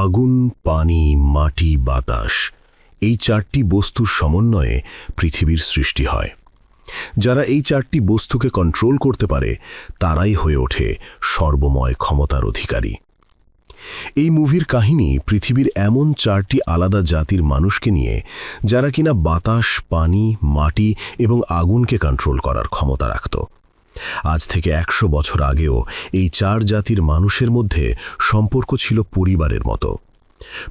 আগুন, পানি, মাটি, বাতাস এই চারটি বস্তুর সমন্বয়ে পৃথিবীর সৃষ্টি হয়। যারা এই চারটি বস্তুকে কন্ট্রোল করতে পারে তারাই হয়ে ওঠে সর্বময় ক্ষমতার অধিকারী। এই মুভির কাহিনী পৃথিবীর এমন চারটি আলাদা জাতির মানুষকে নিয়ে, যারা কিনা বাতাস, পানি, মাটি এবং আগুনকে কন্ট্রোল করার ক্ষমতা রাখত। আজ থেকে ১০০ বছর আগেও এই চার জাতির মানুষের মধ্যে সম্পর্ক ছিল পরিবারের মতো।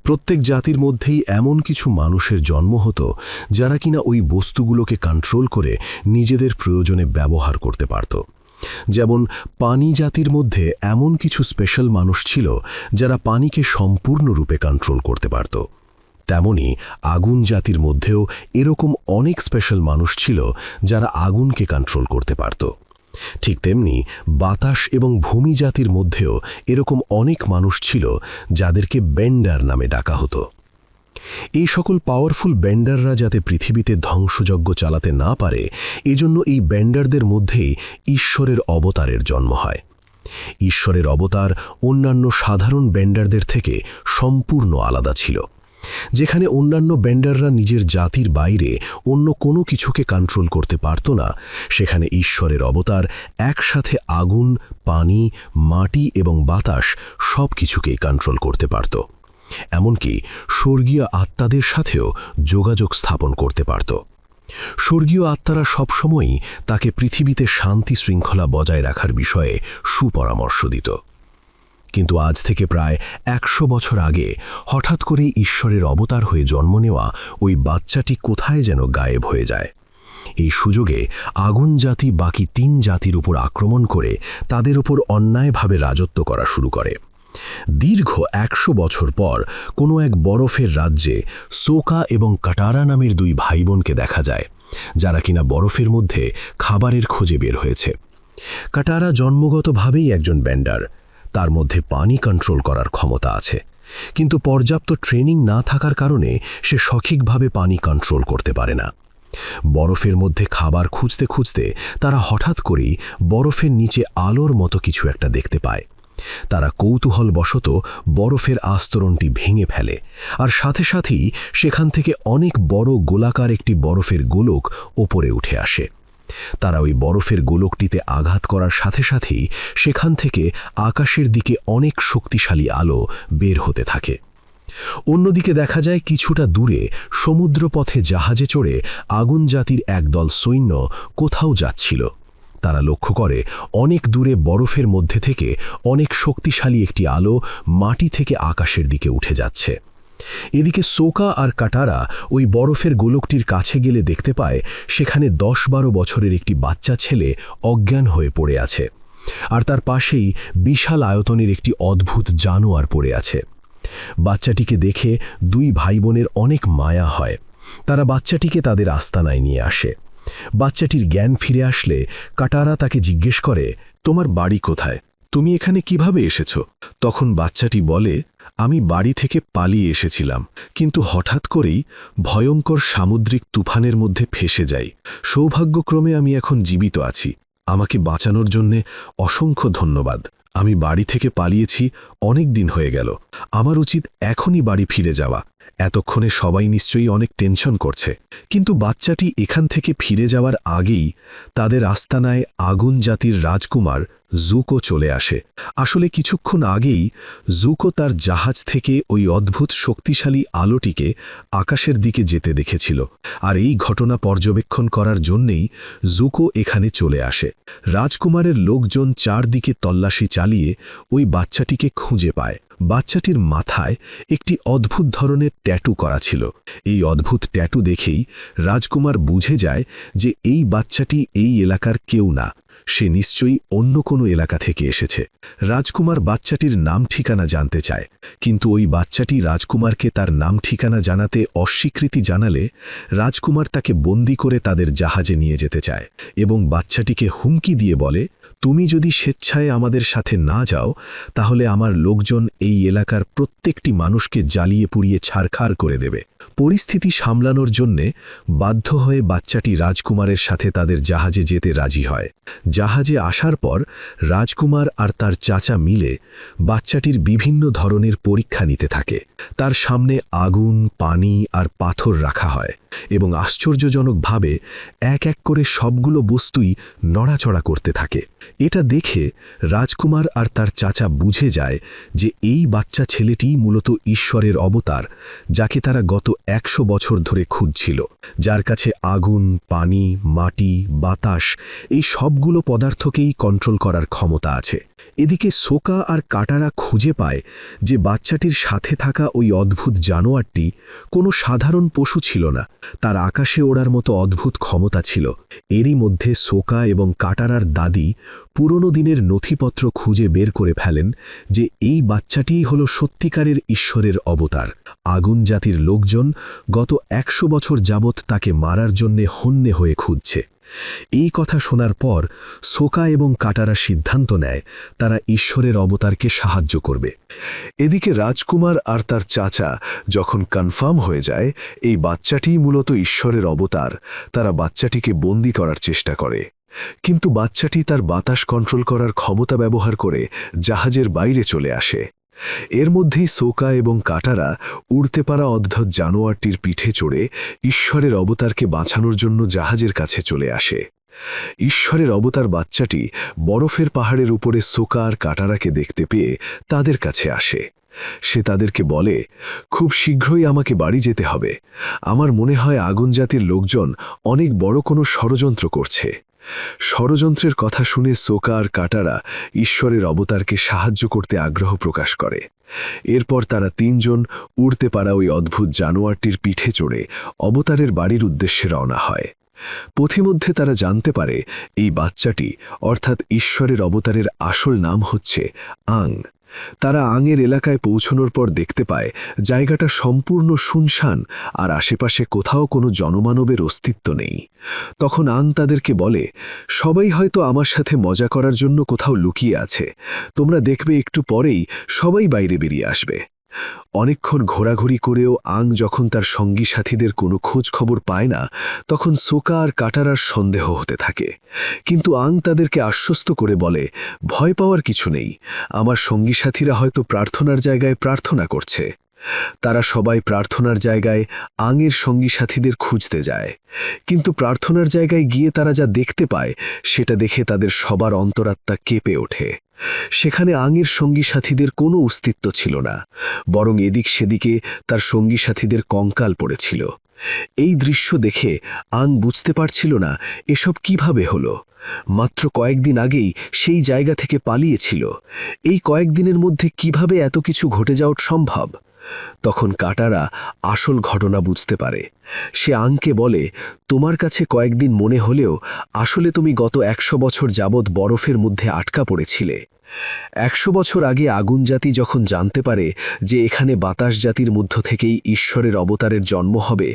প্রত্যেক জাতির মধ্যেই এমন কিছু মানুষের জন্ম হতো যারা কিনা ওই বস্তুগুলোকে কন্ট্রোল করে নিজেদের প্রয়োজনে ব্যবহার করতে পারত। যেমন পানি জাতির মধ্যে এমন কিছু স্পেশাল মানুষ ছিল যারা পানিকে সম্পূর্ণরূপে কন্ট্রোল করতে পারত। তেমনি আগুন জাতির মধ্যেও এরকম অনেক স্পেশাল মানুষ ছিল যারা আগুনকে কন্ট্রোল করতে পারত। ঠিক তেমনি বাতাস এবং ভূমি জাতির মধ্যেও এরকম অনেক মানুষ ছিল যাদেরকে বেন্ডার নামে ডাকা হতো। এই সকল পাওয়ারফুল বেন্ডাররা যাতে পৃথিবীতে ধ্বংসযজ্ঞ চালাতে না পারে, এজন্য এই বেন্ডারদের মধ্যেই ঈশ্বরের অবতারের জন্ম হয়। ঈশ্বরের অবতার অন্যান্য সাধারণ বেন্ডারদের থেকে সম্পূর্ণ আলাদা ছিল। যেখানে অন্যান্য বেন্ডাররা নিজের জাতির বাইরে অন্য কোনো কিছুকে কন্ট্রোল করতে পারত না, সেখানে ঈশ্বরের অবতার একসাথে আগুন, পানি, মাটি এবং বাতাস সব কিছুকেই কন্ট্রোল করতে পারত। এমনকি স্বর্গীয় আত্মাদের সাথেও যোগাযোগ স্থাপন করতে পারত। স্বর্গীয় আত্মারা সবসময়ই তাকে পৃথিবীতে শান্তি শৃঙ্খলা বজায় রাখার বিষয়ে সুপরামর্শ দিত। কিন্তু আজ থেকে প্রায় ১০০ বছর আগে হঠাৎ করে ঈশ্বরের অবতার হয়ে জন্ম নেওয়া ওই বাচ্চাটি কোথায় যেন গায়েব হয়ে যায়। এই সুযোগে আগুন জাতি বাকি ৩ জাতির উপর আক্রমণ করে তাদের উপর অন্যায়ভাবে রাজত্ব করা শুরু করে। দীর্ঘ ১০০ বছর পর কোনো এক বরফের রাজ্যে সোকা এবং কাটারা নামের ২ ভাই বোনকে দেখা যায়, যারা কিনা বরফের মধ্যে খাবারের খোঁজে বের হয়েছে। কাটারা জন্মগতভাবেই একজন বেন্ডার, তার মধ্যে পানি কন্ট্রোল করার ক্ষমতা আছে, কিন্তু পর্যাপ্ত ট্রেনিং না থাকার কারণে সে সঠিকভাবে পানি কন্ট্রোল করতে পারে না। বরফের মধ্যে খাবার খুঁজতে খুঁজতে তারা হঠাৎ করেই বরফের নিচে আলোর মতো কিছু একটা দেখতে পায়। তারা কৌতূহলবশত বরফের আস্তরণটি ভেঙে ফেলে, আর সাথে সাথেই সেখান থেকে অনেক বড় গোলাকার একটি বরফের গোলক ওপরে উঠে আসে। তারা ওই বরফের গোলকটিতে আঘাত করার সাথে সাথেই সেখান থেকে আকাশের দিকে অনেক শক্তিশালী আলো বের হতে থাকে। অন্যদিকে দেখা যায় কিছুটা দূরে সমুদ্রপথে জাহাজে চড়ে আগুন জাতির একদল সৈন্য কোথাও যাচ্ছিল। তারা লক্ষ্য করে অনেক দূরে বরফের মধ্যে থেকে অনেক শক্তিশালী একটি আলো মাটি থেকে আকাশের দিকে উঠে যাচ্ছে। এদিকে সোকা আর কাটারা ওই বরফের গোলকটির কাছে গেলে দেখতে পায় সেখানে ১০-১২ বছরের একটি বাচ্চা ছেলে অজ্ঞান হয়ে পড়ে আছে, আর তার পাশেই বিশাল আয়তনের একটি অদ্ভুত জানোয়ার পড়ে আছে। বাচ্চাটিকে দেখে ২ ভাই বোনের অনেক মায়া হয়। তারা বাচ্চাটিকে তাদের আস্তানায় নিয়ে আসে। বাচ্চাটির জ্ঞান ফিরে আসলে কাটারা তাকে জিজ্ঞেস করে, তোমার বাড়ি কোথায়? তুমি এখানে কিভাবে এসেছ? তখন বাচ্চাটি বলে, আমি বাড়ি থেকে পালিয়ে এসেছিলাম, কিন্তু হঠাৎ করেই ভয়ঙ্কর সামুদ্রিক তুফানের মধ্যে ফেঁসে যাই। সৌভাগ্যক্রমে আমি এখন জীবিত আছি। আমাকে বাঁচানোর জন্যে অসংখ্য ধন্যবাদ। আমি বাড়ি থেকে পালিয়েছি অনেক দিন হয়ে গেল। আমার উচিত এখনই বাড়ি ফিরে যাওয়া। এতক্ষণে সবাই নিশ্চয়ই অনেক টেনশন করছে। কিন্তু বাচ্চাটি এখান থেকে ফিরে যাওয়ার আগেই তাদের আস্তানায় আগুন জাতির রাজকুমার জুকো চলে আসে। আসলে কিছুক্ষণ আগেই জুকো তার জাহাজ থেকে ওই অদ্ভুত শক্তিশালী আলোটিকে আকাশের দিকে যেতে দেখেছিল, আর এই ঘটনা পর্যবেক্ষণ করার জন্যেই জুকো এখানে চলে আসে। রাজকুমারের লোকজন চারদিকে তল্লাশি চালিয়ে ওই বাচ্চাটিকে খুঁজে পায়। বাচ্চাটির মাথায় একটি অদ্ভুত ধরনের ট্যাটু করা ছিল। এই অদ্ভুত ট্যাটু দেখেই রাজকুমার বুঝে যায় যে এই বাচ্চাটি এই এলাকার কেউ না, সে নিশ্চয়ই অন্য কোনো এলাকা থেকে এসেছে। রাজকুমার বাচ্চাটির নাম ঠিকানা জানতে চায়, কিন্তু ওই বাচ্চাটি রাজকুমারকে তার নাম ঠিকানা জানাতে অস্বীকৃতি জানালে রাজকুমার তাকে বন্দী করে তাদের জাহাজে নিয়ে যেতে চায় এবং বাচ্চাটিকে হুমকি দিয়ে বলে, তুমি যদি স্বেচ্ছায় আমাদের সাথে না যাও তাহলে আমার লোকজন এই এলাকার প্রত্যেকটি মানুষকে জ্বালিয়ে পুড়িয়ে ছারখার করে দেবে। পরিস্থিতি সামলানোর জন্যে বাধ্য হয়ে বাচ্চাটি রাজকুমারের সাথে তাদের জাহাজে যেতে রাজি হয়। জাহাজে আসার পর রাজকুমার আর তার চাচা মিলে বাচ্চাটির বিভিন্ন ধরনের পরীক্ষা নিতে থাকে। তার সামনে আগুন, পানি আর পাথর রাখা হয় এবং আশ্চর্যজনকভাবে এক এক করে সবগুলো বস্তুই নড়াচড়া করতে থাকে। এটা দেখে রাজকুমার আর তার চাচা বুঝে যায় যে এই বাচ্চা ছেলেটি মূলত ঈশ্বরের অবতার, যাকে তারা গত 100 বছর ধরে খুঁজছিল, যার কাছে আগুন, পানি, মাটি, বাতাস এই সবগুলো পদার্থকেই কন্ট্রোল করার ক্ষমতা আছে। এদিকে সোকা আর কাটারা খুঁজে পায় যে বাচ্চাটির সাথে থাকা ওই অদ্ভুত জানোয়ারটি কোনো সাধারণ পশু ছিল না, তার আকাশে ওড়ার মতো অদ্ভুত ক্ষমতা ছিল। এরই মধ্যে সোকা এবং কাটারার দাদি পুরনো দিনের নথিপত্র খুঁজে বের করে ফেলেন যে এই বাচ্চাটিই হলো সত্যিকারের ঈশ্বরের অবতার। আগুন জাতির লোকজন গত 100 বছর যাবৎ তাকে মারার জন্যে হন্যে হয়ে খুঁজছে। এই কথা শোনার পর সোকা এবং কাটারা সিদ্ধান্ত নেয় তারা ঈশ্বরের অবতারকে সাহায্য করবে। এদিকে রাজকুমার আর তার চাচা যখন কনফার্ম হয়ে যায় এই বাচ্চাটিই মূলত ঈশ্বরের অবতার, তারা বাচ্চাটিকে বন্দী করার চেষ্টা করে। কিন্তু বাচ্চাটি তার বাতাস কন্ট্রোল করার ক্ষমতা ব্যবহার করে জাহাজের বাইরে চলে আসে। এর মধ্যেই সোকা এবং কাটারা উড়তে পারা অদ্ভুত জানোয়ারটির পিঠে চড়ে ঈশ্বরের অবতারকে বাঁচানোর জন্য জাহাজের কাছে চলে আসে। ঈশ্বরের অবতার বাচ্চাটি বরফের পাহাড়ের উপরে সোকা আর কাটারাকে দেখতে পেয়ে তাদের কাছে আসে। সে তাদেরকে বলে, খুব শীঘ্রই আমাকে বাড়ি যেতে হবে। আমার মনে হয় আগুন জাতির লোকজন অনেক বড় কোনো ষড়যন্ত্র করছে। ষড়যন্ত্রের কথা শুনে সোকা আর কাটারা ঈশ্বরের অবতারকে সাহায্য করতে আগ্রহ প্রকাশ করে। এরপর তারা 3 জন উড়তে পারা ওই অদ্ভুত জানোয়ারটির পিঠে চড়ে অবতারের বাড়ির উদ্দেশ্যে রওনা হয়। পথিমধ্যে তারা জানতে পারে এই বাচ্চাটি অর্থাৎ ঈশ্বরের অবতারের আসল নাম হচ্ছে আং। তারা আঙের এলাকায় পৌঁছানোর পর দেখতে পায় জায়গাটা সম্পূর্ণ শুনশান আর আশেপাশে কোথাও কোনো জনমানবের অস্তিত্ব নেই। তখন আং তাদেরকে বলে, সবাই হয়তো আমার সাথে মজা করার জন্য কোথাও লুকিয়ে আছে, তোমরা দেখবে একটু পরেই সবাই বাইরে বেরিয়ে আসবে। অনেকক্ষণ ঘোরাঘুরি করেও আং যখন তার সঙ্গী সাথীদের কোনো খোঁজ খবর পায় না, তখন সোকা আর কাটারার সন্দেহ হতে থাকে। কিন্তু আং তাদেরকে আশ্বস্ত করে বলে, ভয় পাওয়ার কিছু নেই, আমার সঙ্গী সাথীরা হয়তো প্রার্থনার জায়গায় প্রার্থনা করছে। তারা সবাই প্রার্থনার জায়গায় আঙের সঙ্গী সাথীদের খুঁজতে যায়। কিন্তু প্রার্থনার জায়গায় গিয়ে তারা যা দেখতে পায় সেটা দেখে তাদের সবার অন্তরাত্মা কেঁপে ওঠে। সেখানে আঙের সঙ্গী সাথীদের কোনো অস্তিত্ব ছিল না, বরং এদিক সেদিকে তার সঙ্গী সাথীদের কঙ্কাল পড়েছিল। এই দৃশ্য দেখে আং বুঝতে পারছিল না এসব কিভাবে হলো। মাত্র কয়েকদিন আগেই সেই জায়গা থেকে পালিয়েছিল, এই কয়েকদিনের মধ্যে কিভাবে এত কিছু ঘটে যাওয়া সম্ভব? তখন কাটারা আসল ঘটনা বুঝতে পারে। সে আংকে বলে, তোমার কাছে কয়েকদিন মনে হলেও আসলে তুমি গত 100 বছর যাবৎ বরফের মধ্যে আটকা পড়েছিলে। 100 বছর আগে আগুন জাতি যখন জানতে পারে যে এখানে বাতাস জাতির মধ্য থেকেই ঈশ্বরের অবতারের জন্ম হবে,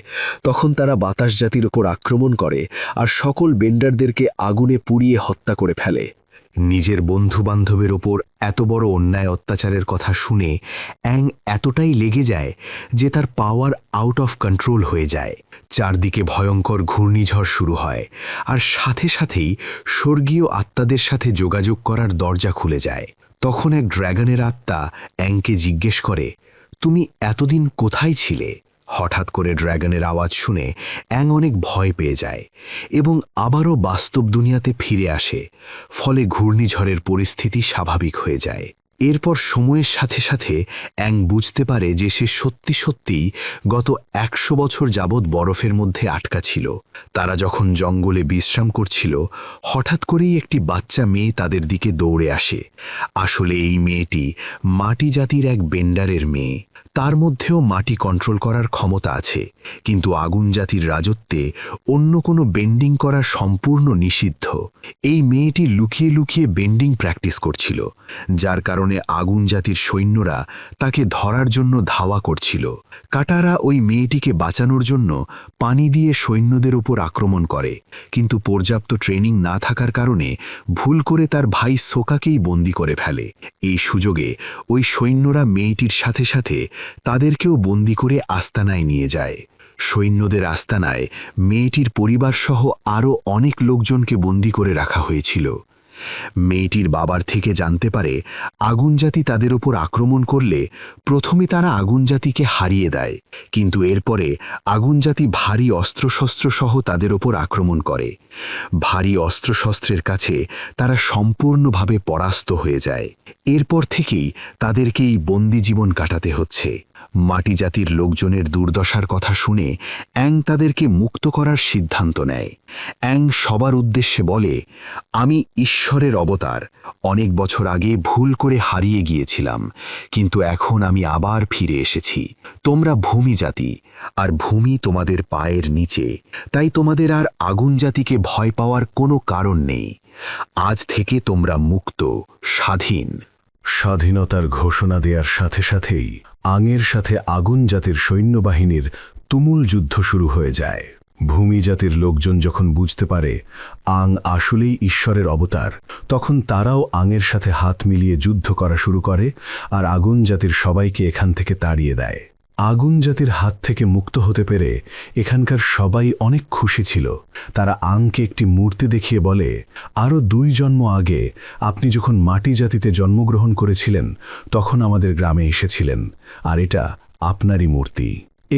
তখন তারা বাতাস জাতির ওপর আক্রমণ করে আর সকল বেন্ডারদেরকে আগুনে পুড়িয়ে হত্যা করে ফেলে। নিজের বন্ধু-বান্ধবের ওপর এত বড় অন্যায় অত্যাচারের কথা শুনে অ্যাং এতটাই লেগে যায় যে তার পাওয়ার আউট অফ কন্ট্রোল হয়ে যায়। চারদিকে ভয়ঙ্কর ঘূর্ণিঝড় শুরু হয় আর সাথে সাথেই স্বর্গীয় আত্মাদের সাথে যোগাযোগ করার দরজা খুলে যায়। তখন এক ড্র্যাগনের আত্মা অ্যাংকে জিজ্ঞেস করে, তুমি এতদিন কোথায় ছিলে? হঠাৎ করে ড্র্যাগনের আওয়াজ শুনে অ্যাং অনেক ভয় পেয়ে যায় এবং আবারও বাস্তব দুনিয়াতে ফিরে আসে। ফলে ঘূর্ণিঝড়ের পরিস্থিতি স্বাভাবিক হয়ে যায়। এরপর সময়ের সাথে সাথে অ্যাং বুঝতে পারে যে সে সত্যি সত্যিই গত 100 বছর যাবৎ বরফের মধ্যে আটকা ছিল। তারা যখন জঙ্গলে বিশ্রাম করছিল, হঠাৎ করেই একটি বাচ্চা মেয়ে তাদের দিকে দৌড়ে আসে। আসলে এই মেয়েটি মাটি জাতির এক বেন্ডারের মেয়ে। তার মধ্যেও মাটি কন্ট্রোল করার ক্ষমতা আছে, কিন্তু আগুন জাতির রাজত্বে অন্য কোনো বেন্ডিং করা সম্পূর্ণ নিষিদ্ধ। এই মেয়েটি লুকিয়ে লুকিয়ে বেন্ডিং প্র্যাকটিস করছিল, যার কারণে আগুন জাতির সৈন্যরা তাকে ধরার জন্য ধাওয়া করছিল। কাটারা ওই মেয়েটিকে বাঁচানোর জন্য পানি দিয়ে সৈন্যদের উপর আক্রমণ করে, কিন্তু পর্যাপ্ত ট্রেনিং না থাকার কারণে ভুল করে তার ভাই সোকাকেই বন্দী করে ফেলে। এই সুযোগে ওই সৈন্যরা মেয়েটির সাথে সাথে তাদেরকেও বন্দী করে আস্তানায় নিয়ে যায়। সৈন্যদের আস্তানায় মেয়েটির পরিবারসহ আরও অনেক লোকজনকে বন্দী করে রাখা হয়েছিল। মেয়েটির বাবার থেকে জানতে পারে আগুন জাতি তাদের ওপর আক্রমণ করলে প্রথমে তারা আগুন জাতিকে হারিয়ে দেয়, কিন্তু এরপরে আগুন জাতি ভারী অস্ত্রশস্ত্র সহ তাদের ওপর আক্রমণ করে। ভারী অস্ত্রশস্ত্রের কাছে তারা সম্পূর্ণভাবে পরাস্ত হয়ে যায়। এরপর থেকেই তাদেরকে এই বন্দি জীবন কাটাতে হচ্ছে। মাটি জাতির লোকজনের দুর্দশার কথা শুনে অ্যাং তাদেরকে মুক্ত করার সিদ্ধান্ত নেয়। অ্যাং সবার উদ্দেশ্যে বলে, আমি ঈশ্বরের অবতার, অনেক বছর আগে ভুল করে হারিয়ে গিয়েছিলাম, কিন্তু এখন আমি আবার ফিরে এসেছি। তোমরা ভূমি জাতি, আর ভূমি তোমাদের পায়ের নিচে, তাই তোমাদের আর আগুন জাতিকে ভয় পাওয়ার কোনো কারণ নেই। আজ থেকে তোমরা মুক্ত, স্বাধীন। স্বাধীনতার ঘোষণা দেওয়ার সাথে সাথেই আঙের সাথে আগুন জাতির সৈন্যবাহিনীর তুমুল যুদ্ধ শুরু হয়ে যায়। ভূমি জাতির লোকজন যখন বুঝতে পারে আং আসলেই ঈশ্বরের অবতার, তখন তারাও আঙের সাথে হাত মিলিয়ে যুদ্ধ করা শুরু করে আর আগুন জাতির সবাইকে এখান থেকে তাড়িয়ে দেয়। আগুন জাতির হাত থেকে মুক্ত হতে পেরে এখানকার সবাই অনেক খুশি ছিল। তারা আংকে একটি মূর্তি দেখিয়ে বলে, আরও 2 জন্ম আগে আপনি যখন মাটি জাতিতে জন্মগ্রহণ করেছিলেন তখন আমাদের গ্রামে এসেছিলেন, আর এটা আপনারই মূর্তি।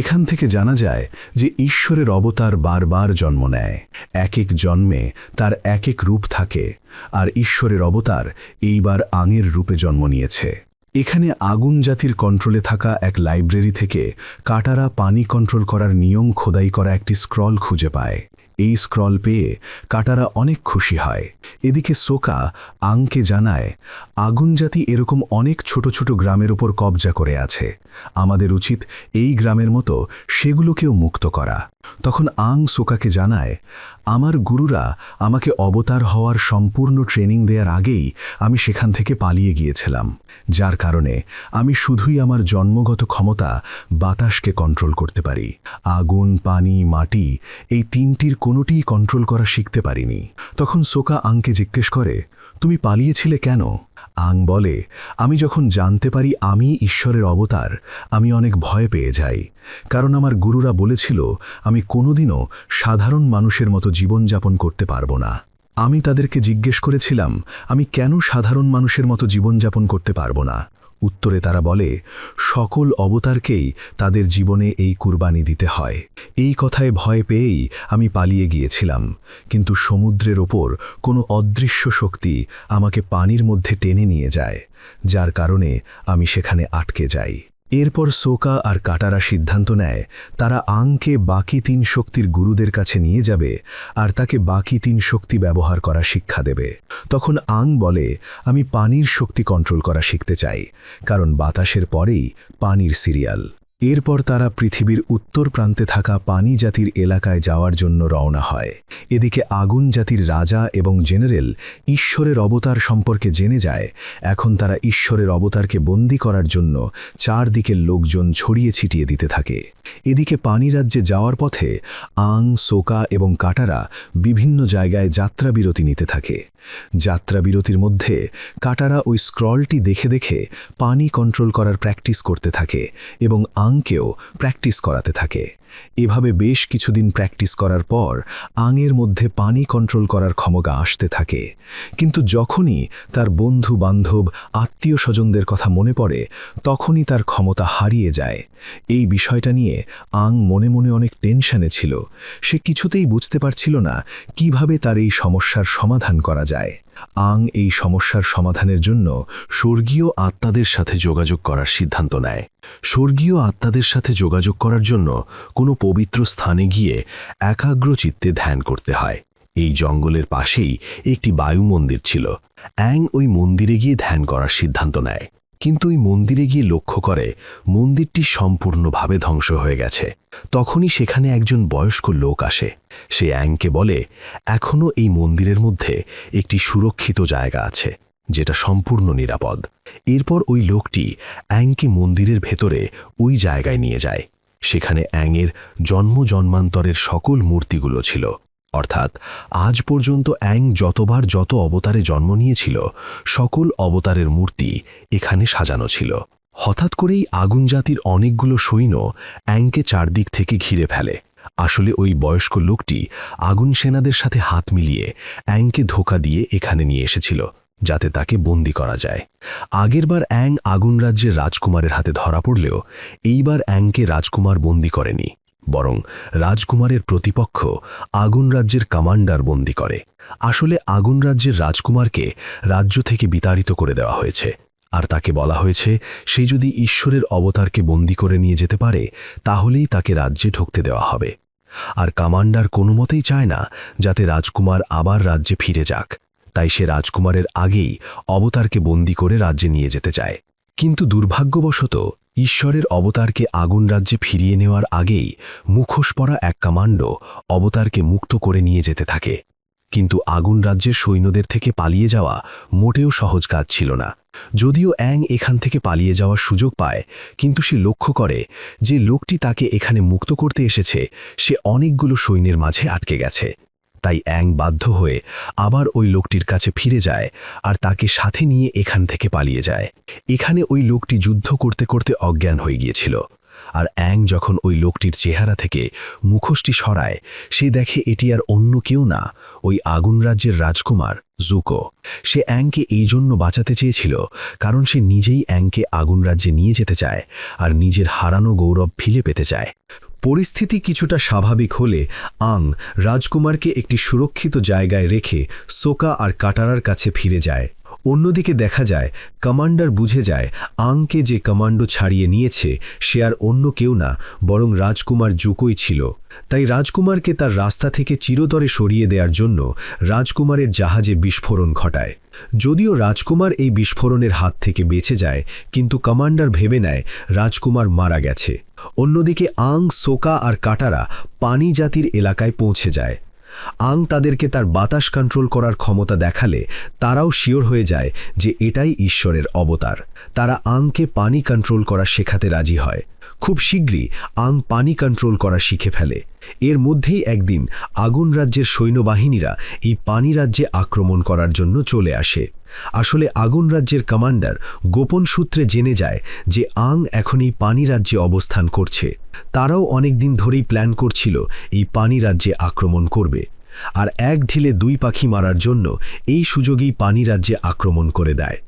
এখান থেকে জানা যায় যে ঈশ্বরের অবতার বারবার জন্ম নেয়। এক এক জন্মে তার এক এক রূপ থাকে, আর ঈশ্বরের অবতার এইবার আঙের রূপে জন্ম নিয়েছে। এখানে আগুন জাতির কন্ট্রোলে থাকা এক লাইব্রেরি থেকে কাটারা পানি কন্ট্রোল করার নিয়ম খোদাই করা একটি স্ক্রল খুঁজে পায়। এই স্ক্রল পেয়ে কাটারা অনেক খুশি হয়। এদিকে সোকা আংকে জানায়, আগুন জাতি এরকম অনেক ছোট ছোট গ্রামের উপর কবজা করে আছে, আমাদের উচিত এই গ্রামের মতো সেগুলোকেও মুক্ত করা। তখন আং সোকাকে জানায়, আমার গুরুরা আমাকে অবতার হওয়ার সম্পূর্ণ ট্রেনিং দেওয়ার আগেই আমি সেখান থেকে পালিয়ে গিয়েছিলাম, যার কারণে আমি শুধুই আমার জন্মগত ক্ষমতা বাতাসকে কন্ট্রোল করতে পারি। আগুন, পানি, মাটি এই 3টির কোনোটিই কন্ট্রোল করা শিখতে পারিনি। তখন সোকা আংকে জিজ্ঞেস করে, তুমি পালিয়েছিলে কেন? আং বলে, আমি যখন জানতে পারি আমি ঈশ্বরের অবতার, আমি অনেক ভয় পেয়ে যাই, কারণ আমার গুরুরা বলেছিল আমি কোনোদিনও সাধারণ মানুষের মতো জীবনযাপন করতে পারবো না। আমি তাদেরকে জিজ্ঞেস করেছিলাম আমি কেন সাধারণ মানুষের মতো জীবনযাপন করতে পারবো না। উত্তরে তারা বলে, সকল অবতারকেই তাদের জীবনে এই কুরবানি দিতে হয়। এই কথায় ভয় পেয়েই আমি পালিয়ে গিয়েছিলাম, কিন্তু সমুদ্রের ওপর কোনো অদৃশ্য শক্তি আমাকে পানির মধ্যে টেনে নিয়ে যায়, যার কারণে আমি সেখানে আটকে যাই। এরপর সোকা আর কাটারা সিদ্ধান্ত নেয় তারা আংকে বাকি 3 শক্তির গুরুদের কাছে নিয়ে যাবে আর তাকে বাকি 3 শক্তি ব্যবহার করা শিক্ষা দেবে। তখন আং বলে, আমি পানির শক্তি কন্ট্রোল করা শিখতে চাই, কারণ বাতাসের পরেই পানির সিরিয়াল। এরপর তারা পৃথিবীর উত্তর প্রান্তে থাকা পানি জাতির এলাকায় যাওয়ার জন্য রওনা হয়। এদিকে আগুন জাতির রাজা এবং জেনারেল ঈশ্বরের অবতার সম্পর্কে জেনে যায়। এখন তারা ঈশ্বরের অবতারকে বন্দী করার জন্য চারদিকের লোকজন ছড়িয়ে ছিটিয়ে দিতে থাকে। এদিকে পানি রাজ্যে যাওয়ার পথে আং, সোকা এবং কাটারা বিভিন্ন জায়গায় যাত্রাবিরতি নিতে থাকে। যাত্রাবিরতির মধ্যে কাটারা ওই স্ক্রলটি দেখে দেখে পানি কন্ট্রোল করার প্র্যাকটিস করতে থাকে এবং আংকেও প্র্যাকটিস করাতে থাকে। এভাবে বেশ কিছুদিন প্র্যাকটিস করার পর আংয়ের মধ্যে পানি কন্ট্রোল করার ক্ষমতা আসতে থাকে। কিন্তু যখনই তার বন্ধু বান্ধব, আত্মীয় স্বজনদের কথা মনে পড়ে, তখনই তার ক্ষমতা হারিয়ে যায়। এই বিষয়টা নিয়ে আং মনে মনে অনেক টেনশনে ছিল। সে কিছুতেই বুঝতে পারছিল না কিভাবে তার এই সমস্যার সমাধান করা যায়। আং এই সমস্যার সমাধানের জন্য স্বর্গীয় আত্মাদের সাথে যোগাযোগ করার সিদ্ধান্ত নেয়। স্বর্গীয় আত্মাদের সাথে যোগাযোগ করার জন্য কোনো পবিত্র স্থানে গিয়ে একাগ্র চিত্তে ধ্যান করতে হয়। এই জঙ্গলের পাশেই একটি বায়ু মন্দির ছিল। অ্যাং ওই মন্দিরে গিয়ে ধ্যান করার সিদ্ধান্ত নেয়, কিন্তু ওই মন্দিরে গিয়ে লক্ষ্য করে মন্দিরটি সম্পূর্ণভাবে ধ্বংস হয়ে গেছে। তখনই সেখানে একজন বয়স্ক লোক আসে। সে অ্যাংকে বলে, এখনও এই মন্দিরের মধ্যে একটি সুরক্ষিত জায়গা আছে, যেটা সম্পূর্ণ নিরাপদ। এরপর ওই লোকটি অ্যাংকে মন্দিরের ভেতরে ওই জায়গায় নিয়ে যায়। সেখানে অ্যাংয়ের জন্ম জন্মান্তরের সকল মূর্তিগুলো ছিল, অর্থাৎ আজ পর্যন্ত অ্যাং যতবার যত অবতারে জন্ম নিয়েছিল সকল অবতারের মূর্তি এখানে সাজানো ছিল। হঠাৎ করেই আগুন জাতির অনেকগুলো সৈন্য অ্যাংকে চারদিক থেকে ঘিরে ফেলে। আসলে ওই বয়স্ক লোকটি আগুন সেনাদের সাথে হাত মিলিয়ে অ্যাংকে ধোঁকা দিয়ে এখানে নিয়ে এসেছিল, যাতে তাকে বন্দী করা যায়। আগেরবার অ্যাং আগুন রাজ্যের রাজকুমারের হাতে ধরা পড়লেও এইবার অ্যাংকে রাজকুমার বন্দী করেনি, বরং রাজকুমারের প্রতিপক্ষ আগুন রাজ্যের কমান্ডার বন্দী করে। আসলে আগুন রাজ্যের রাজকুমারকে রাজ্য থেকে বিতাড়িত করে দেওয়া হয়েছে, আর তাকে বলা হয়েছে সে যদি ঈশ্বরের অবতারকে বন্দী করে নিয়ে যেতে পারে তাহলেই তাকে রাজ্যে ঢুকতে দেওয়া হবে। আর কমান্ডার কোনো মতেই চায় না যাতে রাজকুমার আবার রাজ্যে ফিরে যাক, তাই সে রাজকুমারের আগেই অবতারকে বন্দী করে রাজ্যে নিয়ে যেতে চায়। কিন্তু দুর্ভাগ্যবশত ঈশ্বরের অবতারকে আগুন রাজ্যে ফিরিয়ে নেওয়ার আগেই মুখোশ পরা এক কমান্ডো অবতারকে মুক্ত করে নিয়ে যেতে থাকে। কিন্তু আগুন রাজ্যের সৈন্যদের থেকে পালিয়ে যাওয়া মোটেও সহজ কাজ ছিল না। যদিও অ্যাং এখান থেকে পালিয়ে যাওয়ার সুযোগ পায়, কিন্তু সে লক্ষ্য করে যে লোকটি তাকে এখানে মুক্ত করতে এসেছে সে অনেকগুলো সৈন্যের মাঝে আটকে গেছে। তাই অ্যাং বাধ্য হয়ে আবার ওই লোকটির কাছে ফিরে যায় আর তাকে সাথে নিয়ে এখান থেকে পালিয়ে যায়। এখানে ওই লোকটি যুদ্ধ করতে করতে অজ্ঞান হয়ে গিয়েছিল, আর অ্যাং যখন ওই লোকটির চেহারা থেকে মুখোশটি সরায় সে দেখে এটি আর অন্য কেউ না, ওই আগুন রাজ্যের রাজকুমার জুকো। সে অ্যাংকে এই জন্য বাঁচাতে চেয়েছিল কারণ সে নিজেই অ্যাংকে আগুন রাজ্যে নিয়ে যেতে চায় আর নিজের হারানো গৌরব ফিরে পেতে চায়। পরিস্থিতি কিছুটা স্বাভাবিক হলে আং রাজকুমারকে একটি সুরক্ষিত জায়গায় রেখে সোকা আর কাটারার কাছে ফিরে যায়। অন্যদিকে দেখা যায় কমান্ডার বুঝে যায় আংকে যে কমান্ডো ছাড়িয়ে নিয়েছে সে আর অন্য কেউ না, বরং রাজকুমার জুকোই ছিল। তাই রাজকুমারকে তার রাস্তা থেকে চিরতরে সরিয়ে দেওয়ার জন্য রাজকুমারের জাহাজে বিস্ফোরণ ঘটায়। যদিও রাজকুমার এই বিস্ফোরণের হাত থেকে বেঁচে যায়, কিন্তু কমান্ডার ভেবে নেয় রাজকুমার মারা গেছে। অন্যদিকে আং, সোকা আর কাটারা পানি জাতির এলাকায় পৌঁছে যায়। আং তাদেরকে তার বাতাস কন্ট্রোল করার ক্ষমতা দেখালে তারাও শিওর হয়ে যায় যে এটাই ঈশ্বরের অবতার। তারা আংকে পানি কন্ট্রোল করা শেখাতে রাজি হয়। খুব শীঘ্রই আং পানি কন্ট্রোল করা শিখে ফেলে। এর মধ্যেই একদিন আগুন রাজ্যের সৈন্যবাহিনীরা এই পানি রাজ্যে আক্রমণ করার জন্য চলে আসে। আসলে আগুন রাজ্যের কমান্ডার গোপন সূত্রে জেনে যায় যে আং এখন এই পানি রাজ্যে অবস্থান করছে। তারাও অনেক দিন ধরেই প্ল্যান করছিল এই পানি রাজ্যে আক্রমণ করবে, আর এক ঢিলে দুই পাখি মারার জন্য এই সুযোগেই পানি রাজ্যে আক্রমণ করে দেয়।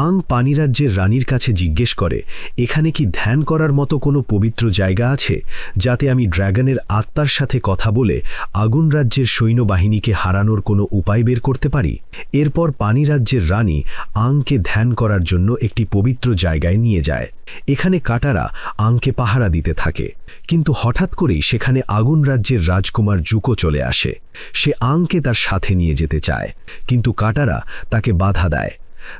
আং পানি রাজ্যের রানীর কাছে জিজ্ঞেস করে এখানে কি ধ্যান করার মতো কোনো পবিত্র জায়গা আছে যাতে আমি ড্র্যাগনের আত্মার সাথে কথা বলে আগুন রাজ্যের সৈন্যবাহিনীকে হারানোর কোনো উপায় বের করতে পারি। এরপর পানি রাজ্যের রানী আংকে ধ্যান করার জন্য একটি পবিত্র জায়গায় নিয়ে যায়। এখানে কাটারা আংকে পাহারা দিতে থাকে, কিন্তু হঠাৎ করেই সেখানে আগুন রাজ্যের রাজকুমার জুকো চলে আসে। সে আংকে তার সাথে নিয়ে যেতে চায়, কিন্তু কাটারা তাকে বাধা দেয়।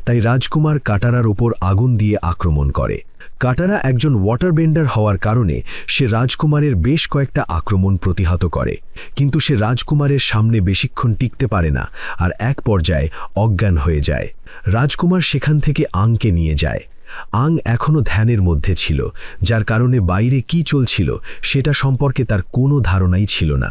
তাই রাজকুমার কাটারার উপর আগুন দিয়ে আক্রমণ করে। কাটারা একজন ওয়াটারবেন্ডার হওয়ার কারণে সে রাজকুমারের বেশ কয়েকটা আক্রমণ প্রতিহত করে, কিন্তু সে রাজকুমারের সামনে বেশিক্ষণ টিকতে পারে না আর এক পর্যায়ে অজ্ঞান হয়ে যায়। রাজকুমার সেখান থেকে আংকে নিয়ে যায়। আং এখনও ধ্যানের মধ্যে ছিল, যার কারণে বাইরে কি চলছিল সেটা সম্পর্কে তার কোনো ধারণাই ছিল না।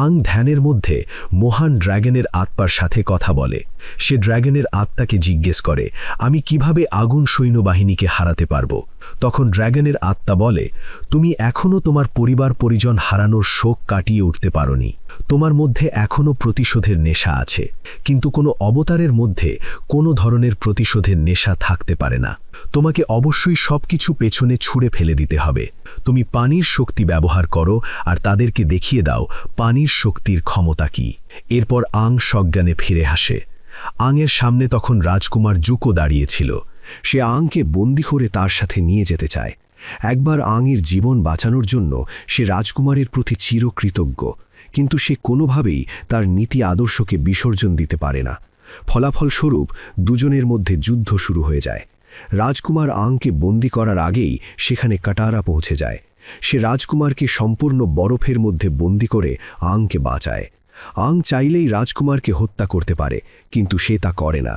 আং ধ্যানের মধ্যে মহান ড্র্যাগনের আত্মার সাথে কথা বলে। সে ড্র্যাগনের আত্মাকে জিজ্ঞেস করে আমি কিভাবে আগুন সৈন্যবাহিনীকে হারাতে পারবো। তখন ড্র্যাগনের আত্মা বলে তুমি এখনও তোমার পরিবার পরিজন হারানোর শোক কাটিয়ে উঠতে পারোনি। তোমার মধ্যে এখনও প্রতিশোধের নেশা আছে, কিন্তু কোনো অবতারের মধ্যে কোনো ধরনের প্রতিশোধের নেশা থাকতে পারে না। তোমাকে অবশ্যই সবকিছু পেছনে ছুঁড়ে ফেলে দিতে হবে। তুমি পানির শক্তি ব্যবহার করো আর তাদেরকে দেখিয়ে দাও পানির শক্তির ক্ষমতা কি। এরপর আং সজ্ঞানে ফিরে আসে। আংয়ের সামনে তখন রাজকুমার জুকো দাঁড়িয়েছিল। সে আংকে বন্দী করে তার সাথে নিয়ে যেতে চায়। একবার আংয়ের জীবন বাঁচানোর জন্য সে রাজকুমারের প্রতি চিরকৃতজ্ঞ, কিন্তু সে কোনোভাবেই তার নীতি আদর্শকে বিসর্জন দিতে পারে না। ফলাফলস্বরূপ দুজনের মধ্যে যুদ্ধ শুরু হয়ে যায়। রাজকুমার আংকে বন্দী করার আগেই সেখানে কাটারা পৌঁছে যায়। সে রাজকুমারকে সম্পূর্ণ বরফের মধ্যে বন্দী করে আংকে বাঁচায়। আং চাইলেই রাজকুমারকে হত্যা করতে পারে, কিন্তু সে তা করে না,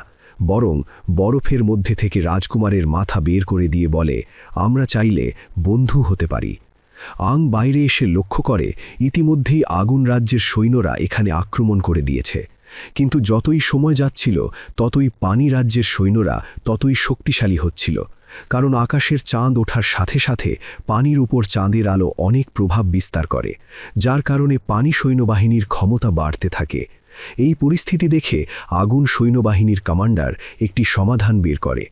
বরং বরফের মধ্যে থেকে রাজকুমারের মাথা বের করে দিয়ে বলে আমরা চাইলে বন্ধু হতে পারি। আং বাইরে এসে লক্ষ্য করে ইতিমধ্যেই আগুন রাজ্যের সৈন্যরা এখানে আক্রমণ করে দিয়েছে, কিন্তু যতই সময় যাচ্ছিল ততই পানি রাজ্যের সৈন্যরা ততই শক্তিশালী হচ্ছিল। কারণ আকাশের চাঁদ ওঠার সাথে সাথে পানির উপর চাঁদের আলো অনেক প্রভাব বিস্তার করে, যার কারণে পানি সৈন্যবাহিনীর ক্ষমতা বাড়তে থাকে। এই পরিস্থিতি দেখে আগুন সৈন্যবাহিনীর কমান্ডার একটি সমাধান বের করে।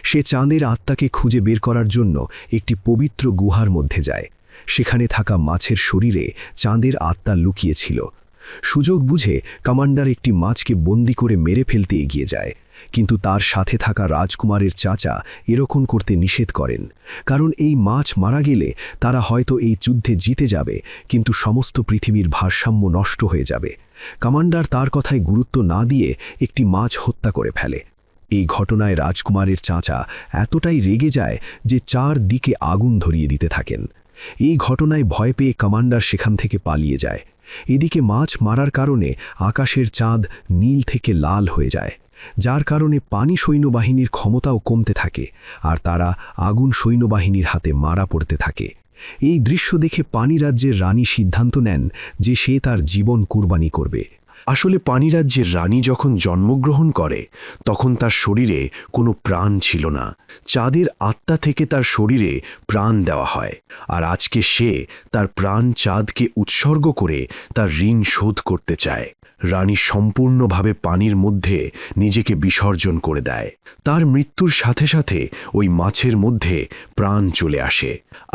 সে চাঁদের আত্মাকে খুঁজে বের করার জন্য একটি পবিত্র গুহার মধ্যে যায়। সেখানে থাকা মাছের শরীরে চাঁদের আত্মা লুকিয়েছিল। সুযোগ বুঝে কমান্ডার একটি মাছকে বন্দি করে মেরে ফেলতে এগিয়ে যায়, কিন্তু তার সাথে থাকা রাজকুমারের চাচা এরকম করতে নিষেধ করেন, কারণ এই মাছ মারা গেলে তারা হয়তো এই যুদ্ধে জিতে যাবে, কিন্তু সমস্ত পৃথিবীর ভারসাম্য নষ্ট হয়ে যাবে। কমান্ডার তার কথায় গুরুত্ব না দিয়ে একটি মাছ হত্যা করে ফেলে। এই ঘটনায় রাজকুমারের চাচা এতটাই রেগে যায় যে চারদিকে আগুন ধরিয়ে দিতে থাকেন। এই ঘটনায় ভয় পেয়ে কমান্ডার সেখান থেকে পালিয়ে যায়। এদিকে মাছ মারার কারণে আকাশের চাঁদ নীল থেকে লাল হয়ে যায়, যার কারণে পানি সৈন্যবাহিনীর ক্ষমতাও কমতে থাকে, আর তারা আগুন সৈন্যবাহিনীর হাতে মারা পড়তে থাকে। এই দৃশ্য দেখে পানি রাজ্যের রানী সিদ্ধান্ত নেন যে সে তার জীবন কুরবানি করবে। আসলে পানি রাজ্যের রানী যখন জন্মগ্রহণ করে তখন তার শরীরে কোনো প্রাণ ছিল না। চাঁদের আত্মা থেকে তার শরীরে প্রাণ দেওয়া হয়, আর আজকে সে তার প্রাণ চাঁদকে উৎসর্গ করে তার ঋণ শোধ করতে চায়। রানী সম্পূর্ণভাবে পানির মধ্যে নিজেকে বিসর্জন করে দেয়। তার মৃত্যুর সাথে সাথে ওই মাছের মধ্যে প্রাণ চলে আসে।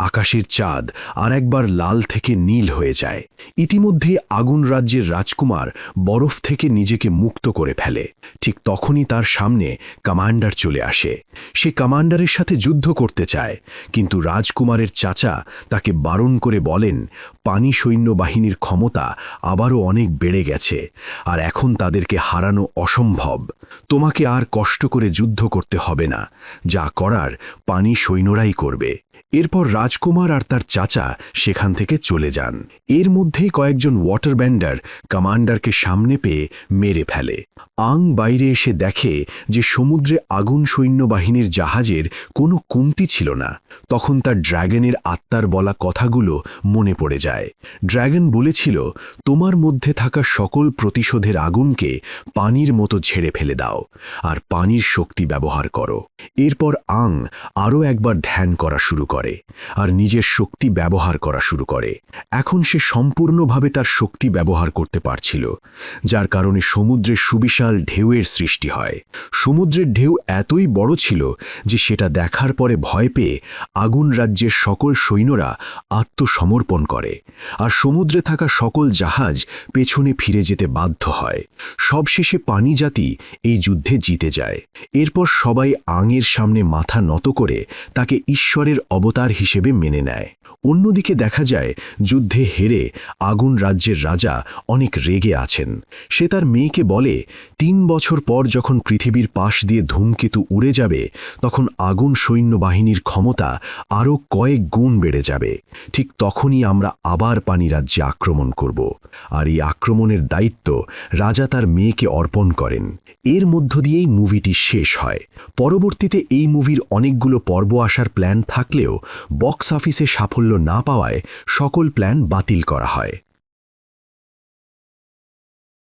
আকাশের চাঁদ আর একবার লাল থেকে নীল হয়ে যায়। ইতিমধ্যে আগুন রাজ্যের রাজকুমার বরফ থেকে নিজেকে মুক্ত করে ফেলে। ঠিক তখনই তার সামনে কমান্ডার চলে আসে। সে কমান্ডারের সাথে যুদ্ধ করতে চায়, কিন্তু রাজকুমারের চাচা তাকে বারণ করে বলেন, পানি সৈন্যবাহিনীর ক্ষমতা আবারও অনেক বেড়ে গেছে, আর এখন তাদেরকে হারানো অসম্ভব। তোমাকে আর কষ্ট করে যুদ্ধ করতে হবে না, যা করার পানি সৈন্যরাই করবে। এরপর রাজকুমার আর তার চাচা সেখান থেকে চলে যান। এর মধ্যেই কয়েকজন ওয়াটার ব্যান্ডার কমান্ডারকে সামনে পেয়ে মেরে ফেলে। আং বাইরে এসে দেখে যে সমুদ্রে আগুন সৈন্যবাহিনীর জাহাজের কোনো কমতি ছিল না। তখন তার ড্র্যাগনের আত্মার বলা কথাগুলো মনে পড়ে যায়। ড্র্যাগন বলেছিল, তোমার মধ্যে থাকা সকল প্রতিশোধের আগুনকে পানির মতো ঝেড়ে ফেলে দাও, আর পানির শক্তি ব্যবহার করো। এরপর আং আরও একবার ধ্যান করা শুরু করে, আর নিজের শক্তি ব্যবহার করা শুরু করে। এখন সে সম্পূর্ণভাবে তার শক্তি ব্যবহার করতে পারছিল, যার কারণে সমুদ্রের সুবিশাল ঢেউয়ের সৃষ্টি হয়। সমুদ্রের ঢেউ এতই বড় ছিল যে সেটা দেখার পরে ভয় পেয়ে আগুন রাজ্যের সকল সৈন্যরা আত্মসমর্পণ করে, আর সমুদ্রে থাকা সকল জাহাজ পেছনে ফিরে যেতে বাধ্য হয়। সবশেষে পানি জাতি এই যুদ্ধে জিতে যায়। এরপর সবাই আংয়ের সামনে মাথা নত করে তাকে ঈশ্বরের অবতার হিসেবে মেনে নেয়। অন্যদিকে দেখা যায় যুদ্ধে হেরে আগুন রাজ্যের রাজা অনেক রেগে আছেন। সে তার মেয়েকে বলে, ৩ বছর পর যখন পৃথিবীর পাশ দিয়ে ধূমকেতু উড়ে যাবে, তখন আগুন সৈন্যবাহিনীর ক্ষমতা আরও কয়েক গুণ বেড়ে যাবে। ঠিক তখনই আমরা আবার পানি রাজ্যে আক্রমণ করব, আর এই আক্রমণের দায়িত্ব রাজা তার মেয়েকে অর্পণ করেন। এর মধ্য দিয়েই মুভিটি শেষ হয়। পরবর্তীতে এই মুভির অনেকগুলো পর্ব আসার প্ল্যান থাকলেও বক্স অফিসে সাফল্য না পাওয়ায় সকল প্ল্যান বাতিল করা হয়।